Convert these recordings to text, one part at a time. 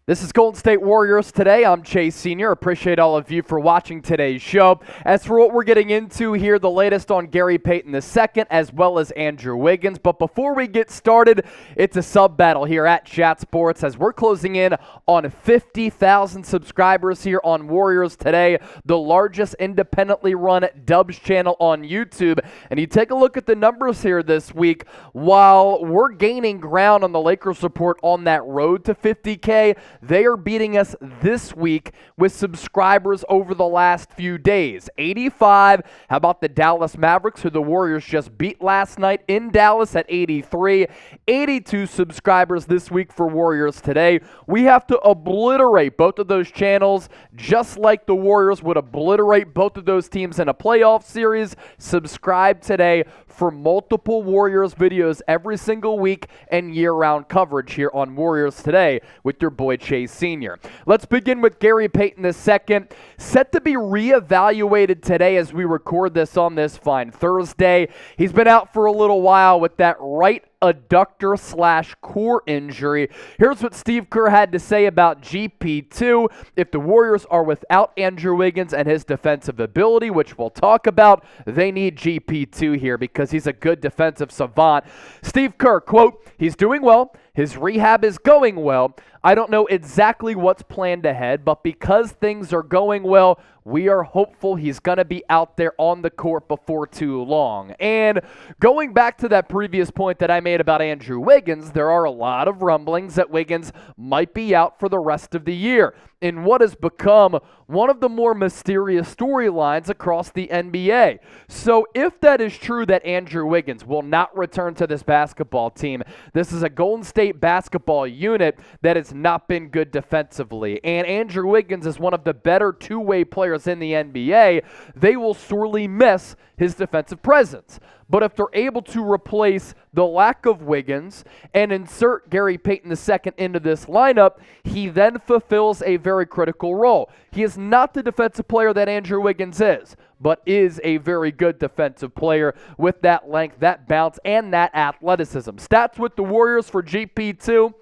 This is Golden State Warriors Today. I'm Chase Sr. Appreciate all of you for watching today's show. As for what we're getting into here, the latest on Gary Payton II as well as Andrew Wiggins. But before we get started, it's a sub battle here at Chat Sports as we're closing in on 50,000 subscribers here on Warriors Today, the largest independently run Dubs channel on YouTube. And you take a look at the numbers here this week. While we're gaining ground on the Lakers report on that road to 50K, they are beating us this week with subscribers over the last few days. 85. How about the Dallas Mavericks, who the Warriors just beat last night in Dallas at 83. 82 subscribers this week for Warriors Today. We have to obliterate both of those channels just like the Warriors would obliterate both of those teams in a playoff series. Subscribe today for multiple Warriors videos every single week and year-round coverage here on Warriors Today with your boy Chase Sr. Let's begin with Gary Payton II, set to be reevaluated today as we record this on this fine Thursday. He's been out for a little while with that right adductor/core injury. Here's what Steve Kerr had to say about GP2. If the Warriors are without Andrew Wiggins and his defensive ability, which we'll talk about, they need GP2 here because he's a good defensive savant. Steve Kerr, quote, "He's doing well. His rehab is going well. I don't know exactly what's planned ahead, but because things are going well, we are hopeful he's going to be out there on the court before too long." And going back to that previous point that I made about Andrew Wiggins, there are a lot of rumblings that Wiggins might be out for the rest of the year in what has become one of the more mysterious storylines across the NBA. So if that is true that Andrew Wiggins will not return to this basketball team, this is a Golden State basketball unit that has not been good defensively. And Andrew Wiggins is one of the better two-way players in the NBA. They will sorely miss his defensive presence. But if they're able to replace the lack of Wiggins and insert Gary Payton II into this lineup, he then fulfills a very critical role. He is not the defensive player that Andrew Wiggins is, but is a very good defensive player with that length, that bounce, and that athleticism. Stats with the Warriors for GP2.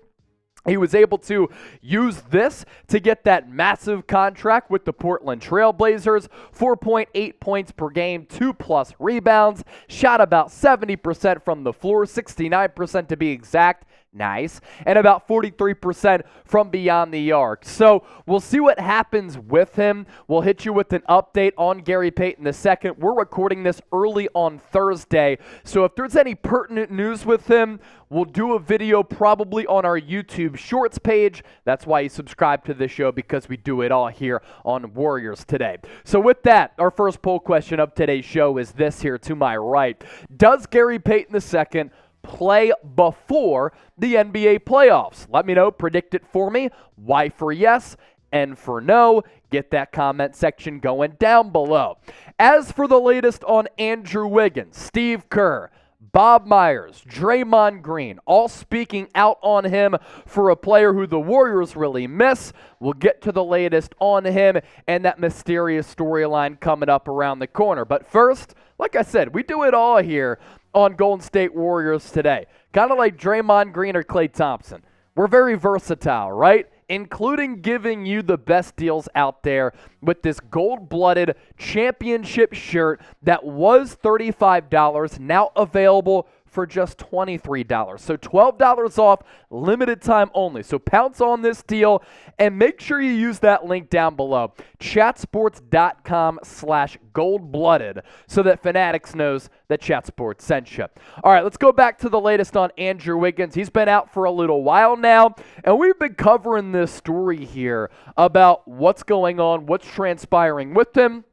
He was able to use this to get that massive contract with the Portland Trail Blazers, 4.8 points per game, 2+ rebounds, shot about 70% from the floor, 69% to be exact. Nice. And about 43% from beyond the arc. So we'll see what happens with him. We'll hit you with an update on Gary Payton II. We're recording this early on Thursday. So if there's any pertinent news with him, we'll do a video probably on our YouTube Shorts page. That's why you subscribe to this show, because we do it all here on Warriors Today. So with that, our first poll question of today's show is this here to my right. Does Gary Payton II play before the NBA playoffs? Let me know. Predict it for me. Y for yes, N for no. Get that comment section going down below. As for the latest on Andrew Wiggins, Steve Kerr, Bob Myers, Draymond Green, all speaking out on him for a player who the Warriors really miss. We'll get to the latest on him and that mysterious storyline coming up around the corner. But first, like I said, we do it all here on Golden State Warriors Today. Kind of like Draymond Green or Klay Thompson. We're very versatile, right? Including giving you the best deals out there with this gold-blooded championship shirt that was $35, now available for just $23. So $12 off, limited time only. So pounce on this deal and make sure you use that link down below, chatsports.com/goldblooded, so that Fanatics knows that Chat Sports sent you. All right, let's go back to the latest on Andrew Wiggins. He's been out for a little while now, and we've been covering this story here about what's going on, what's transpiring with him,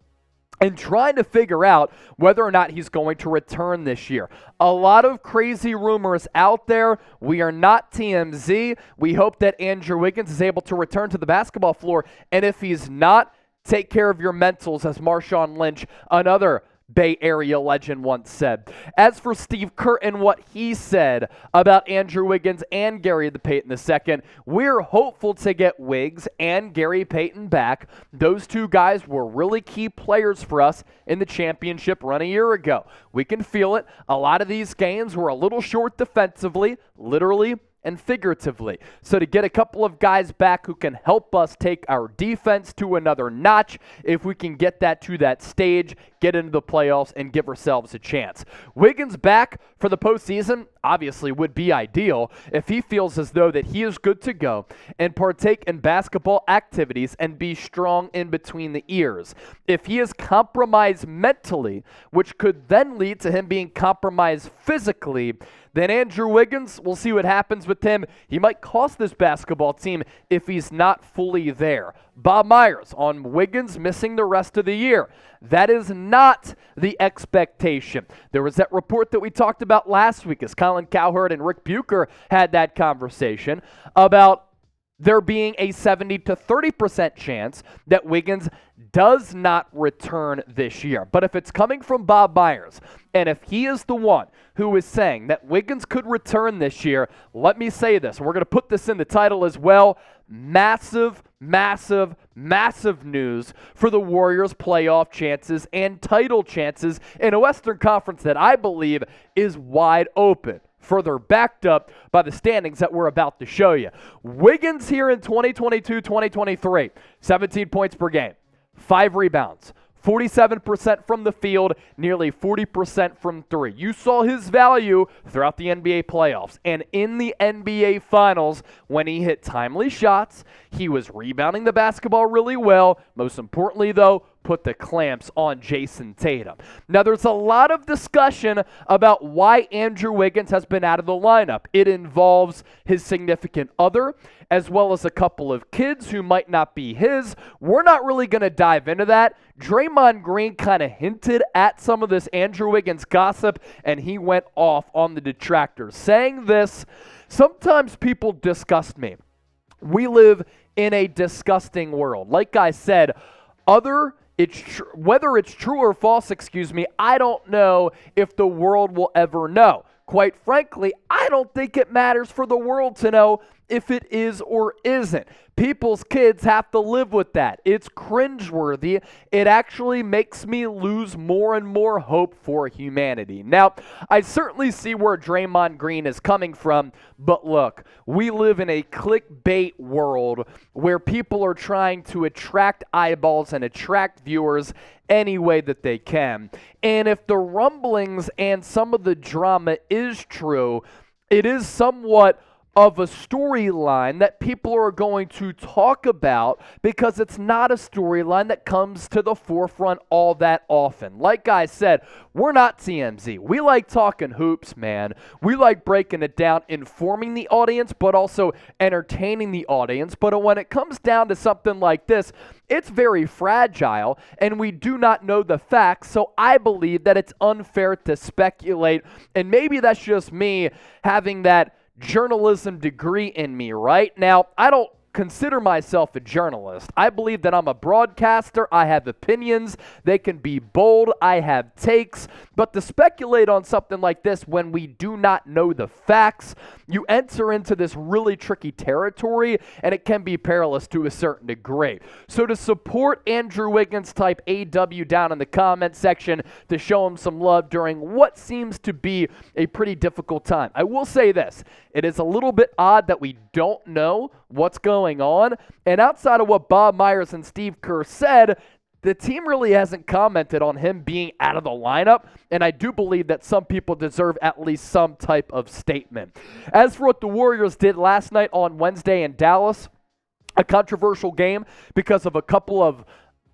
and trying to figure out whether or not he's going to return this year. A lot of crazy rumors out there. We are not TMZ. We hope that Andrew Wiggins is able to return to the basketball floor. And if he's not, take care of your mentals, as Marshawn Lynch, another Bay Area legend, once said. As for Steve Kerr and what he said about Andrew Wiggins and Gary Payton II, we're hopeful to get Wiggs and Gary Payton back. Those two guys were really key players for us in the championship run a year ago. We can feel it. A lot of these games were a little short defensively, literally and figuratively. So to get a couple of guys back who can help us take our defense to another notch, if we can get that to that stage, get into the playoffs, and give ourselves a chance. Wiggins back for the postseason obviously would be ideal if he feels as though that he is good to go and partake in basketball activities and be strong in between the ears. If he is compromised mentally, which could then lead to him being compromised physically, then Andrew Wiggins, we'll see what happens with him. He might cost this basketball team if he's not fully there. Bob Myers on Wiggins missing the rest of the year. That is not the expectation. There was that report that we talked about last week as Colin Cowherd and Rick Bucher had that conversation about there being a 70 to 30% chance that Wiggins does not return this year. But if it's coming from Bob Myers, and if he is the one who is saying that Wiggins could return this year, let me say this. We're going to put this in the title as well. Massive, massive, massive news for the Warriors' playoff chances and title chances in a Western Conference that I believe is wide open. Further backed up by the standings that we're about to show you. Wiggins here in 2022-2023, 17 points per game, 5 rebounds, 47% from the field, nearly 40% from three. You saw his value throughout the NBA playoffs and in the NBA Finals when he hit timely shots. He was rebounding the basketball really well. Most importantly, though, put the clamps on Jason Tatum. Now, there's a lot of discussion about why Andrew Wiggins has been out of the lineup. It involves his significant other, as well as a couple of kids who might not be his. We're not really going to dive into that. Draymond Green kind of hinted at some of this Andrew Wiggins gossip, and he went off on the detractors, saying this: sometimes people disgust me. We live in a disgusting world. Like I said, whether it's true or false, I don't know if the world will ever know. Quite frankly, I don't think it matters for the world to know if it is or isn't. People's kids have to live with that. It's cringeworthy. It actually makes me lose more and more hope for humanity. Now, I certainly see where Draymond Green is coming from, but look, we live in a clickbait world where people are trying to attract eyeballs and attract viewers any way that they can. And if the rumblings and some of the drama is true, it is somewhat of a storyline that people are going to talk about because it's not a storyline that comes to the forefront all that often. Like I said, we're not TMZ. We like talking hoops, man. We like breaking it down, informing the audience, but also entertaining the audience. But when it comes down to something like this, it's very fragile, and we do not know the facts, so I believe that it's unfair to speculate, and maybe that's just me having that journalism degree in me, right? Now, I don't consider myself a journalist. I believe that I'm a broadcaster. I have opinions. They can be bold. I have takes. But to speculate on something like this when we do not know the facts, you enter into this really tricky territory, and it can be perilous to a certain degree. So to support Andrew Wiggins, type AW down in the comment section to show him some love during what seems to be a pretty difficult time. I will say this. It is a little bit odd that we don't know what's going on. And outside of what Bob Myers and Steve Kerr said, the team really hasn't commented on him being out of the lineup, and I do believe that some people deserve at least some type of statement. As for what the Warriors did last night on Wednesday in Dallas, a controversial game because of a couple of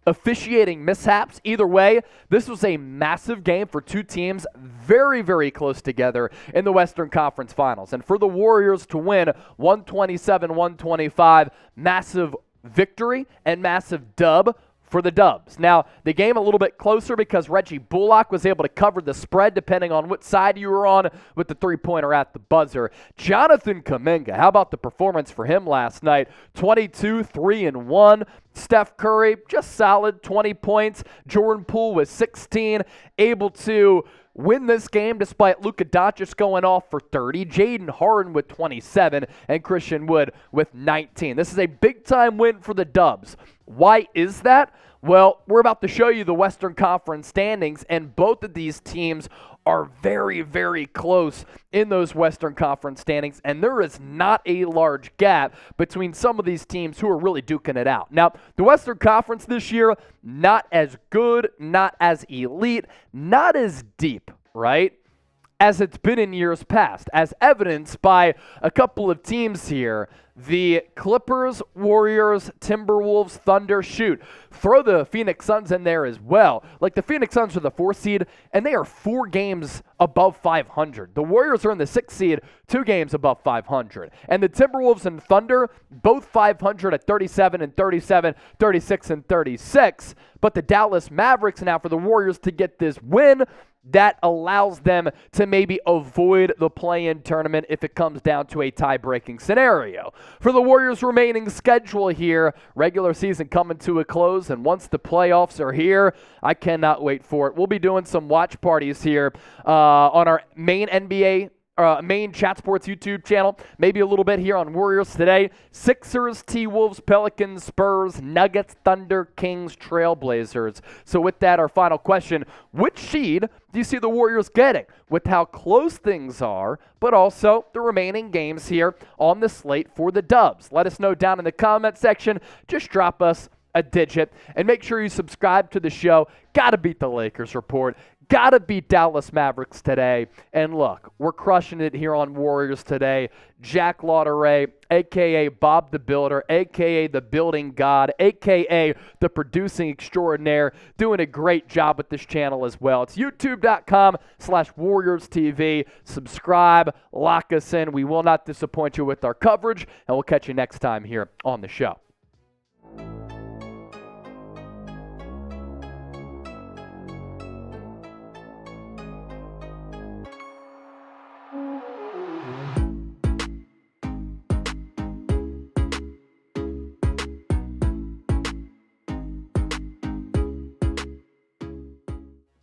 officiating mishaps. Either way, this was a massive game for two teams very, very close together in the Western Conference Finals. And for the Warriors to win 127-125, massive victory and massive dub for the Dubs. Now, the game a little bit closer because Reggie Bullock was able to cover the spread depending on what side you were on with the three-pointer at the buzzer. Jonathan Kuminga, how about the performance for him last night? 22, 3 and 1. Steph Curry, just solid, 20 points. Jordan Poole was 16, able to win this game despite Luka Doncic going off for 30, Jaden Harden with 27, and Christian Wood with 19. This is a big-time win for the Dubs. Why is that? Well, we're about to show you the Western Conference standings, and both of these teams are very, very close in those Western Conference standings, and there is not a large gap between some of these teams who are really duking it out. Now, the Western Conference this year, not as good, not as elite, not as deep, right, as it's been in years past, as evidenced by a couple of teams here. The Clippers, Warriors, Timberwolves, Thunder, throw the Phoenix Suns in there as well. Like, the Phoenix Suns are the 4th seed, and they are 4 games above 500. The Warriors are in the 6th seed, 2 games above 500. And the Timberwolves and Thunder, both 500 at 37 and 37, 36 and 36. But the Dallas Mavericks now, for the Warriors to get this win, that allows them to maybe avoid the play-in tournament if it comes down to a tie-breaking scenario. For the Warriors' remaining schedule here, regular season coming to a close, and once the playoffs are here, I cannot wait for it. We'll be doing some watch parties here on our main main Chat Sports YouTube channel, maybe a little bit here on Warriors today. Sixers, T-Wolves, Pelicans, Spurs, Nuggets, Thunder, Kings, Trailblazers. So with that, our final question, which seed do you see the Warriors getting with how close things are, but also the remaining games here on the slate for the Dubs? Let us know down in the comment section. Just drop us a digit and make sure you subscribe to the show. Gotta beat the Lakers report. Gotta beat Dallas Mavericks today. And look, we're crushing it here on Warriors today. Jack Lauderay, a.k.a. Bob the Builder, a.k.a. the Building God, a.k.a. the Producing Extraordinaire, doing a great job with this channel as well. It's youtube.com/WarriorsTV. Subscribe, lock us in. We will not disappoint you with our coverage, and we'll catch you next time here on the show.